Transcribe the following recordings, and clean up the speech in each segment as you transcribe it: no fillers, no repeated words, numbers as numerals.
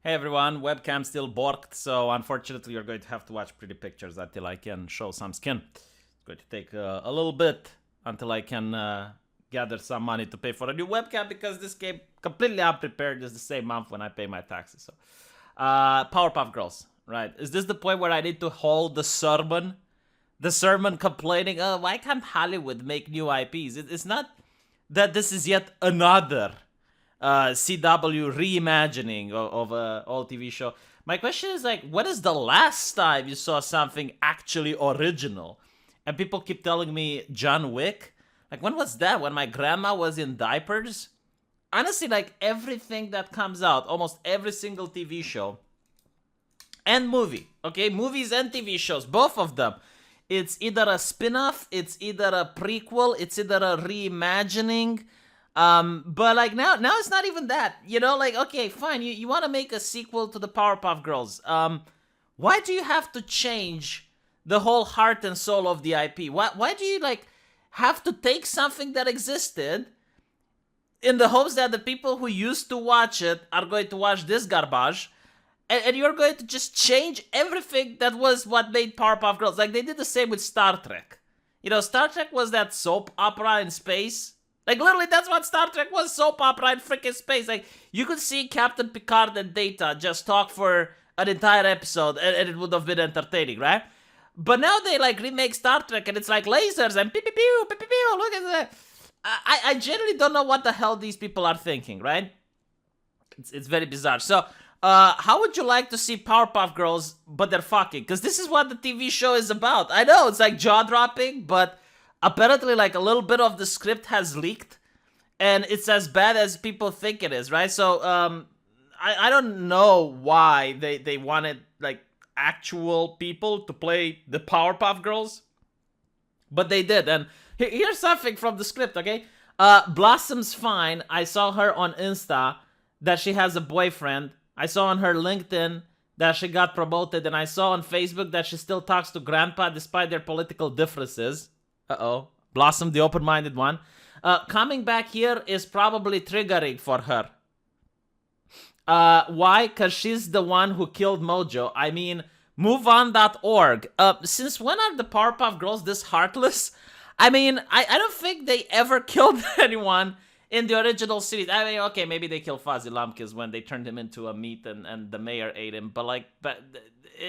Hey everyone, webcam still borked, so unfortunately you're going to have to watch pretty pictures until I can show some skin. It's going to take a little bit until I can gather some money to pay for a new webcam because this came completely unprepared. It's the same month when I pay my taxes. So, Powerpuff Girls, right? Is this the point where I need to hold the sermon? The sermon complaining, oh, why can't Hollywood make new IPs? It's not that this is yet another CW reimagining of a old TV show. My question is like, when is the last time you saw something actually original? And people keep telling me John Wick. Like, when was that? When my grandma was in diapers? Honestly, like everything that comes out, almost every single TV show and movie, okay, movies and TV shows, both of them. It's either a spin-off, it's either a prequel, it's either a reimagining. But like now it's not even that. You know, like okay, fine, you want to make a sequel to the Powerpuff Girls. Why do you have to change the whole heart and soul of the IP? Why do you like have to take something that existed in the hopes that the people who used to watch it are going to watch this garbage? And you're going to just change everything that was what made Powerpuff Girls. Like, they did the same with Star Trek. You know, Star Trek was that soap opera in space. Like, literally, that's what Star Trek was, soap opera in freaking space. Like, you could see Captain Picard and Data just talk for an entire episode, and it would have been entertaining, right? But now they, like, remake Star Trek, and it's like lasers and pew, look at that. I genuinely don't know what the hell these people are thinking, right? It's very bizarre. So, how would you like to see Powerpuff Girls, but they're fucking? Because this is what the TV show is about. I know, it's like jaw-dropping, but apparently like a little bit of the script has leaked, and it's as bad as people think it is, right? So, I don't know why they wanted, like, actual people to play the Powerpuff Girls, but they did, and here's something from the script, okay? Blossom's fine. I saw her on Insta that she has a boyfriend. I saw on her LinkedIn that she got promoted, and I saw on Facebook that she still talks to Grandpa despite their political differences. Uh-oh. Blossom, the open-minded one. Coming back here is probably triggering for her. Why? Because she's the one who killed Mojo. I mean, moveon.org. Since when are the Powerpuff Girls this heartless? I mean, I don't think they ever killed anyone in the original series. I mean, okay, maybe they killed Fuzzy Lumpkins when they turned him into a meat and the mayor ate him. But, like,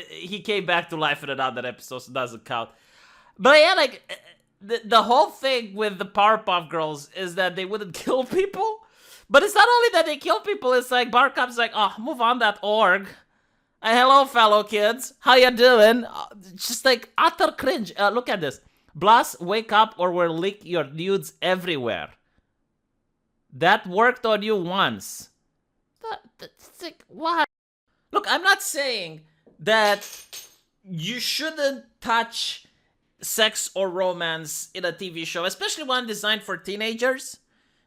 he came back to life in another episode, so it doesn't count. But, yeah, like, the whole thing with the Powerpuff Girls is that they wouldn't kill people. But it's not only that they kill people, it's like, Barkup's like, oh, moveon.org. Hello, fellow kids. How you doing? Just, like, utter cringe. Look at this. Bloss, wake up or we'll leak your nudes everywhere. That worked on you once. That's like, what? Look, I'm not saying that you shouldn't touch sex or romance in a TV show, especially one designed for teenagers.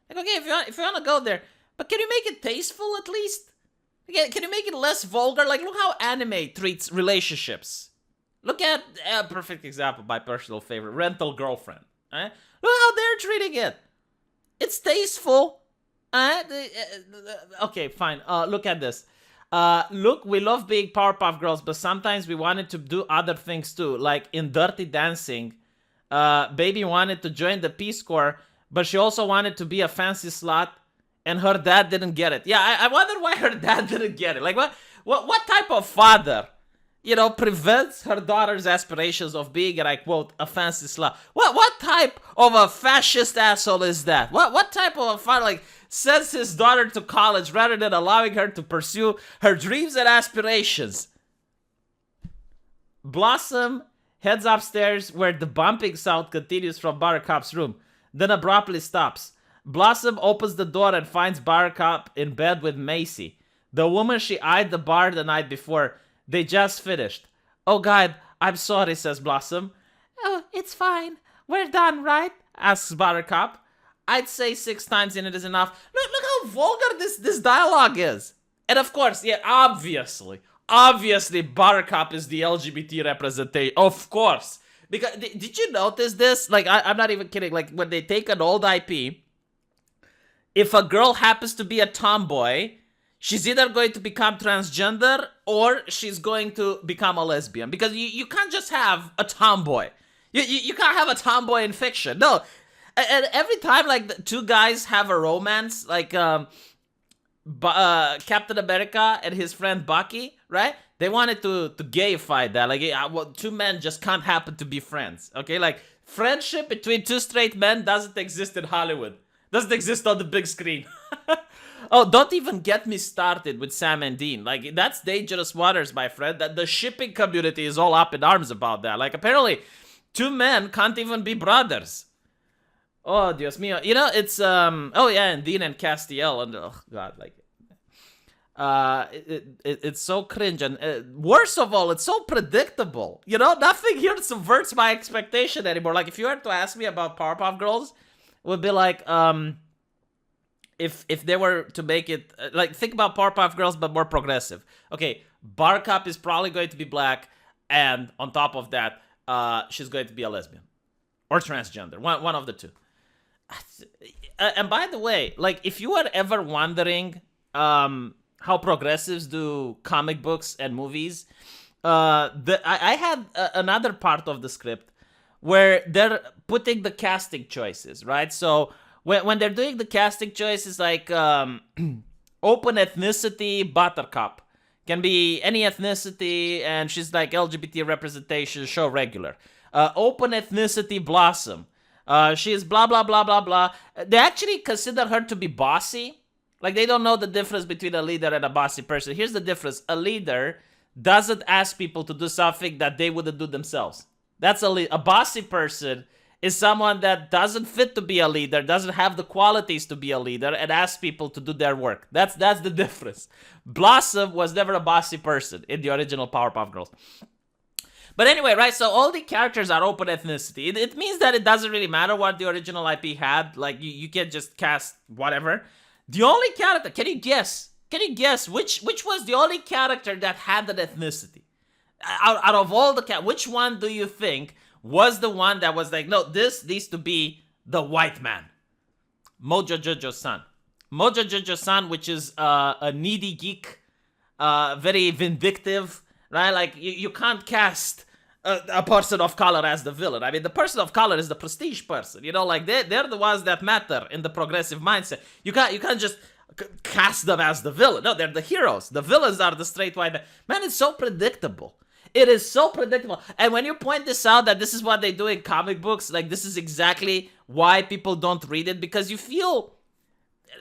Like, okay, if you want to go there, but can you make it tasteful at least? Again, can you make it less vulgar? Like, look how anime treats relationships. Look at a perfect example, my personal favorite, Rental Girlfriend. Look how they're treating it. It's tasteful. Okay, fine. Look at this. Look, we love being Powerpuff Girls, but sometimes we wanted to do other things too. Like in Dirty Dancing, Baby wanted to join the Peace Corps, but she also wanted to be a fancy slut, and her dad didn't get it. Yeah, I wonder why her dad didn't get it. Like, what type of father, prevents her daughter's aspirations of being, and I quote, a fancy slut? What type of a fascist asshole is that? What type of a father, like, sends his daughter to college rather than allowing her to pursue her dreams and aspirations? Blossom heads upstairs where the bumping sound continues from Buttercup's room, then abruptly stops. Blossom opens the door and finds Buttercup in bed with Macy, the woman she eyed the bar the night before. They just finished. Oh God, I'm sorry, says Blossom. Oh, it's fine. We're done, right? Asks Buttercup. I'd say 6 times in it is enough. Look how vulgar this dialogue is. And of course, yeah, obviously, Buttercup is the LGBT representation. Of course. Because, did you notice this? Like, I'm not even kidding. Like, when they take an old IP, if a girl happens to be a tomboy, she's either going to become transgender or she's going to become a lesbian. Because you can't just have a tomboy. You can't have a tomboy in fiction. No. And every time, like, the two guys have a romance, like Captain America and his friend Bucky, right? They wanted to gayify that. Like, well, two men just can't happen to be friends, okay? Like, friendship between two straight men doesn't exist in Hollywood. Doesn't exist on the big screen. Oh, don't even get me started with Sam and Dean. Like, that's dangerous waters, my friend. That the shipping community is all up in arms about that. Like, apparently, two men can't even be brothers. Oh, Dios mío. You know, it's, oh yeah, and Dean and Castiel, and, oh god, like, it's so cringe, and worst of all, it's so predictable. You know, nothing here subverts my expectation anymore. Like, if you were to ask me about Powerpuff Girls, it would be like, if they were to make it, like, think about Powerpuff Girls, but more progressive. Okay, Barcup is probably going to be black, and on top of that, she's going to be a lesbian. Or transgender, one of the two. And by the way, like, if you are ever wondering how progressives do comic books and movies, I had another part of the script where they're putting the casting choices, right? So when they're doing the casting choices, like open ethnicity Buttercup can be any ethnicity, and she's like LGBT representation, show regular. Open ethnicity Blossom. She's blah, blah, blah, blah, blah. They actually consider her to be bossy. Like, they don't know the difference between a leader and a bossy person. Here's the difference. A leader doesn't ask people to do something that they wouldn't do themselves. That's a bossy person is someone that doesn't fit to be a leader, doesn't have the qualities to be a leader, and asks people to do their work. That's the difference. Blossom was never a bossy person in the original Powerpuff Girls. But anyway, right, so all the characters are open ethnicity. It means that it doesn't really matter what the original IP had. Like, you can just cast whatever. The only character, can you guess which was the only character that had an ethnicity? Out of all the which one do you think was the one that was like, no, this needs to be the white man? Mojo Jojo's son. Mojo Jojo's son, which is a needy geek, very vindictive, right? Like, you can't cast a person of color as the villain. I mean, the person of color is the prestige person. You know, like, they're the ones that matter in the progressive mindset. You can't just cast them as the villain. No, they're the heroes. The villains are the straight white men. Man, it's so predictable. It is so predictable. And when you point this out, that this is what they do in comic books, like, this is exactly why people don't read it, because you feel,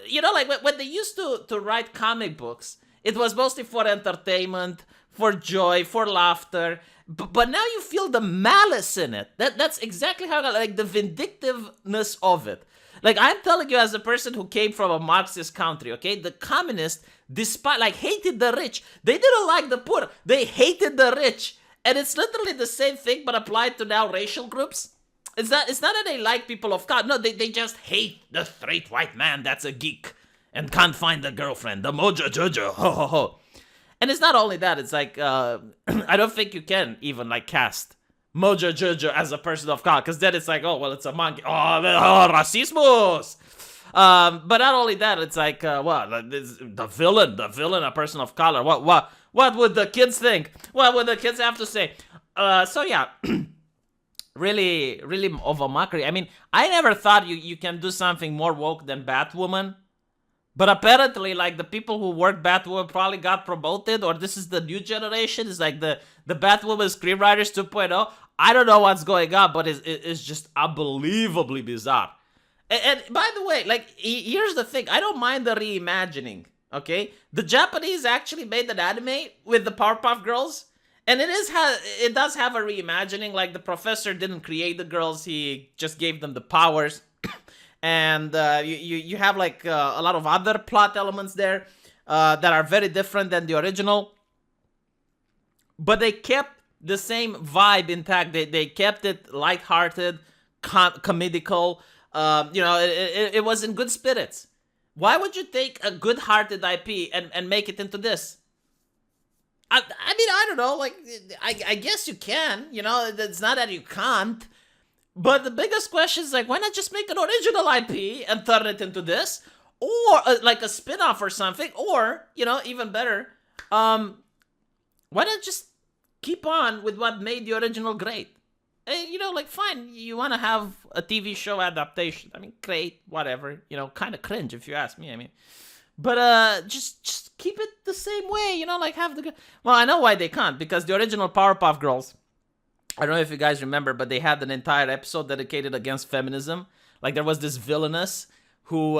you know, like, when they used to write comic books, it was mostly for entertainment, for joy, for laughter. But now you feel the malice in it. That's exactly how, like, the vindictiveness of it. Like, I'm telling you, as a person who came from a Marxist country, okay? The communists, despite, like, hated the rich. They didn't like the poor. They hated the rich. And it's literally the same thing, but applied to now racial groups. It's not that they like people of color. No, they just hate the straight white man that's a geek and can't find a girlfriend. The Mojo Jojo. Ho, ho, ho. And it's not only that, it's like, I don't think you can even, like, cast Mojo Jojo as a person of color, because then it's like, oh, well, it's a monkey. Oh, racismus! But not only that, it's like, the villain, a person of color. What would the kids think? What would the kids have to say? So yeah, really, really of a mockery. I mean, I never thought you can do something more woke than Batwoman. But apparently, like, the people who worked Batwoman probably got promoted, or this is the new generation. It's like the Batwoman screenwriters 2.0. I don't know what's going on, but it's just unbelievably bizarre. And by the way, like, here's the thing. I don't mind the reimagining, okay? The Japanese actually made an anime with the Powerpuff Girls, and it does have a reimagining. Like, the professor didn't create the girls. He just gave them the powers. And you have, like, a lot of other plot elements there that are very different than the original. But they kept the same vibe intact. They kept it lighthearted, comedical. It was in good spirits. Why would you take a good-hearted IP and make it into this? I mean, I don't know. Like, I guess you can. You know, it's not that you can't. But the biggest question is, like, why not just make an original IP and turn it into this? or like a spin-off or something, or, you know, even better, why not just keep on with what made the original great? You know, like, fine, you want to have a TV show adaptation. I mean, great, whatever. You know, kind of cringe if you ask me. I mean, but just keep it the same way. You know, like have the. Well, I know why they can't, because the original Powerpuff Girls, I don't know if you guys remember, but they had an entire episode dedicated against feminism. Like there was this villainess who,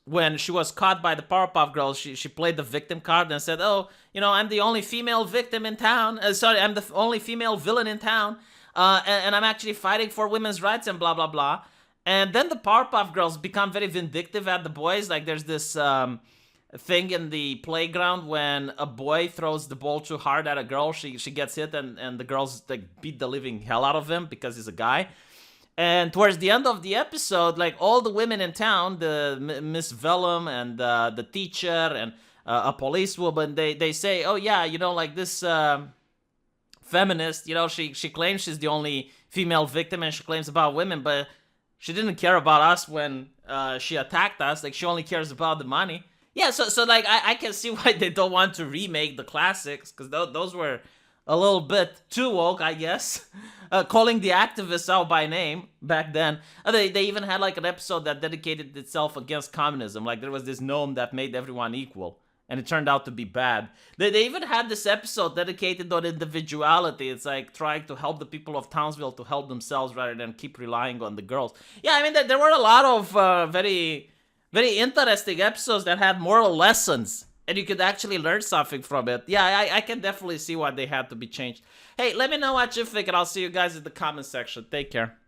when she was caught by the Powerpuff Girls, she played the victim card and said, "Oh, you know, I'm the only female victim in town. Sorry, I'm the only female villain in town, and I'm actually fighting for women's rights and blah blah blah." And then the Powerpuff Girls become very vindictive at the boys. Like there's this thing in the playground when a boy throws the ball too hard at a girl, she gets hit, and the girls like beat the living hell out of him because he's a guy. And towards the end of the episode, like all the women in town, the Miss Vellum and the teacher and a policewoman, they say, "Oh yeah, you know, like this feminist, you know, she claims she's the only female victim and she claims about women, but she didn't care about us when she attacked us. Like she only cares about the money." Yeah, so like I can see why they don't want to remake the classics, because those were a little bit too woke, I guess. Calling the activists out by name back then. They even had like an episode that dedicated itself against communism. Like there was this gnome that made everyone equal, and it turned out to be bad. They even had this episode dedicated on individuality. It's like trying to help the people of Townsville to help themselves rather than keep relying on the girls. Yeah, I mean, there were a lot of very, very interesting episodes that had moral lessons, and you could actually learn something from it. Yeah, I can definitely see why they had to be changed. Hey, let me know what you think, and I'll see you guys in the comment section. Take care.